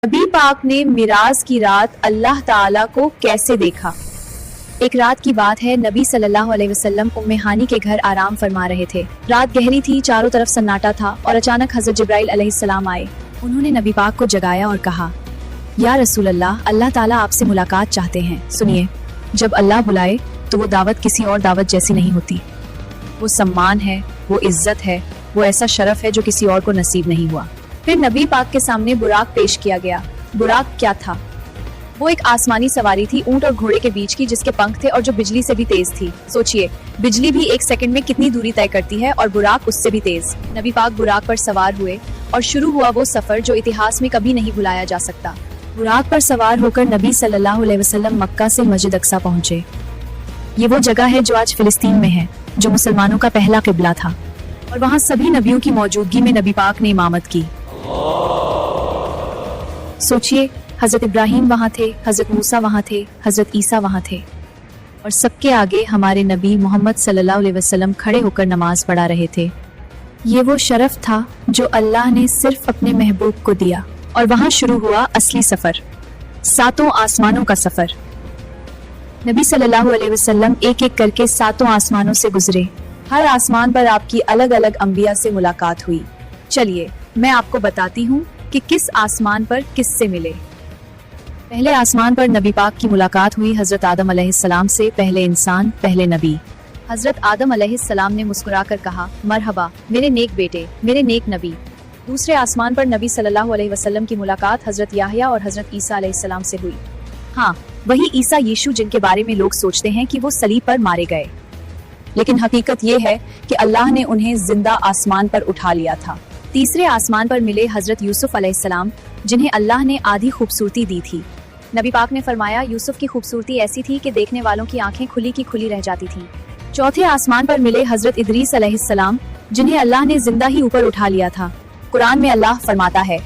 नबी पाक ने मिराज की रात अल्लाह ताला को कैसे देखा। एक रात की बात है, नबी सल्लल्लाहु अलैहि वसल्लम उम्मे हानी के घर आराम फरमा रहे थे। रात गहरी थी, चारों तरफ सन्नाटा था और अचानक हजरत जिब्राइल अलैहिस्सलाम आए। उन्होंने नबी पाक को जगाया और कहा, या रसूल अल्लाह, अल्लाह ताला आपसे मुलाकात चाहते हैं। सुनिए, जब अल्लाह बुलाए तो वो दावत किसी और दावत जैसी नहीं होती। वो सम्मान है, वो इज्जत है, वो ऐसा शरफ है जो किसी और को नसीब नहीं हुआ। फिर नबी पाक के सामने बुराक पेश किया गया। बुराक क्या था? वो एक आसमानी सवारी थी, ऊंट और घोड़े के बीच की, जिसके पंख थे और जो बिजली से भी तेज थी। सोचिए, बिजली भी एक सेकंड में कितनी दूरी तय करती है और बुराक उससे भी तेज। नबी पाक बुराक पर सवार हुए और शुरू हुआ वो सफर जो इतिहास में कभी नहीं भुलाया जा सकता। बुराक पर सवार होकर नबी सल्लल्लाहु अलैहि वसल्लम मक्का से मस्जिद अक्सा पहुंचे। ये वो जगह है जो आज फिलिस्तीन में है, जो मुसलमानों का पहला किबला था, और वहाँ सभी नबियों की मौजूदगी में नबी पाक ने इमामत की। सोचिए, हजरत इब्राहिम वहाँ थे, हजरत मूसा वहाँ थे, हजरत ईसा वहाँ थे, और सबके आगे हमारे नबी मोहम्मद सल्लल्लाहु अलैहि वसल्लम खड़े होकर नमाज पढ़ा रहे थे। ये वो शरफ था जो अल्लाह ने सिर्फ अपने महबूब को दिया। और वहाँ शुरू हुआ असली सफर, सातों आसमानों का सफर। नबी सल्लल्लाहु अलैहि वसल्लम एक एक करके सातों आसमानों से गुजरे। हर आसमान पर आपकी अलग अलग अंबिया से मुलाकात हुई। चलिए, मैं आपको बताती हूँ कि किस आसमान पर किससे मिले। पहले आसमान पर नबी पाक की मुलाकात हुई हजरत आदम अलैहिस्सलाम से, पहले इंसान, पहले नबी। हजरत आदम अलैहिस्सलाम ने मुस्कुराकर कहा, मरहबा मेरे नेक बेटे, मेरे नेक नबी। दूसरे आसमान पर नबी सल्लल्लाहु अलैहि वसल्लम की मुलाकात हजरत याहया और हजरत ईसा अलैहिस्सलाम से हुई। हाँ, वही ईसा यीशु जिनके बारे में लोग सोचते हैं कि वो सलीब पर मारे गए, लेकिन हकीकत ये है कि अल्लाह ने उन्हें जिंदा आसमान पर उठा लिया था। तीसरे आसमान पर मिले हजरत यूसुफ अलैहिस्सलाम, जिन्हें अल्लाह ने आधी खूबसूरती दी थी। नबी पाक ने फरमाया, यूसुफ की खूबसूरती ऐसी थी कि देखने वालों की आंखें खुली की खुली रह जाती थीं। चौथे आसमान पर मिले हजरत इदरीस अलैहिस्सलाम, जिन्हें अल्लाह ने जिंदा ही ऊपर उठा लिया था। कुरान में अल्लाह फरमाता है,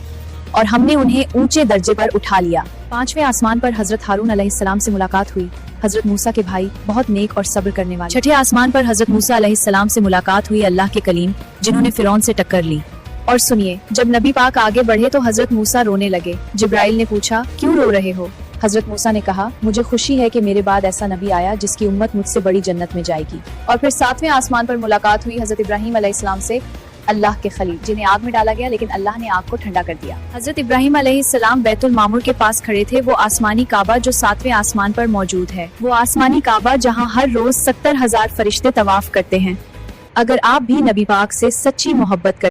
और हमने उन्हें ऊंचे दर्जे पर उठा लिया। पांचवें आसमान पर हजरत हारून अलैहिस्सलाम से मुलाकात हुई, हजरत मूसा के भाई, बहुत नेक और सब्र करने वाले। छठे आसमान पर हजरत मूसा अलैहिस्सलाम से मुलाकात हुई, अल्लाह के कलीम, जिन्होंने फिरौन से टक्कर ली। और सुनिए, जब नबी पाक आगे बढ़े तो हजरत मूसा रोने लगे। जिब्राइल ने पूछा, क्यों रो रहे हो? हजरत मूसा ने कहा, मुझे खुशी है कि मेरे बाद ऐसा नबी आया जिसकी उम्मत मुझसे बड़ी जन्नत में जाएगी। और फिर सातवें आसमान पर मुलाकात हुई हजरत इब्राहिम अलैहिस्सलाम से, अल्लाह के खलील, जिन्हें आग में डाला गया लेकिन अल्लाह ने आग को ठंडा कर दिया। हजरत इब्राहिम अलैहिस्सलाम बैतुल मामूर के पास खड़े थे, वो आसमानी काबा जो सातवें आसमान पर मौजूद है। वो आसमानी काबा जहाँ हर रोज 70,000 फरिश्ते तवाफ करते हैं। अगर आप भी नबी पाक से सच्ची मोहब्बत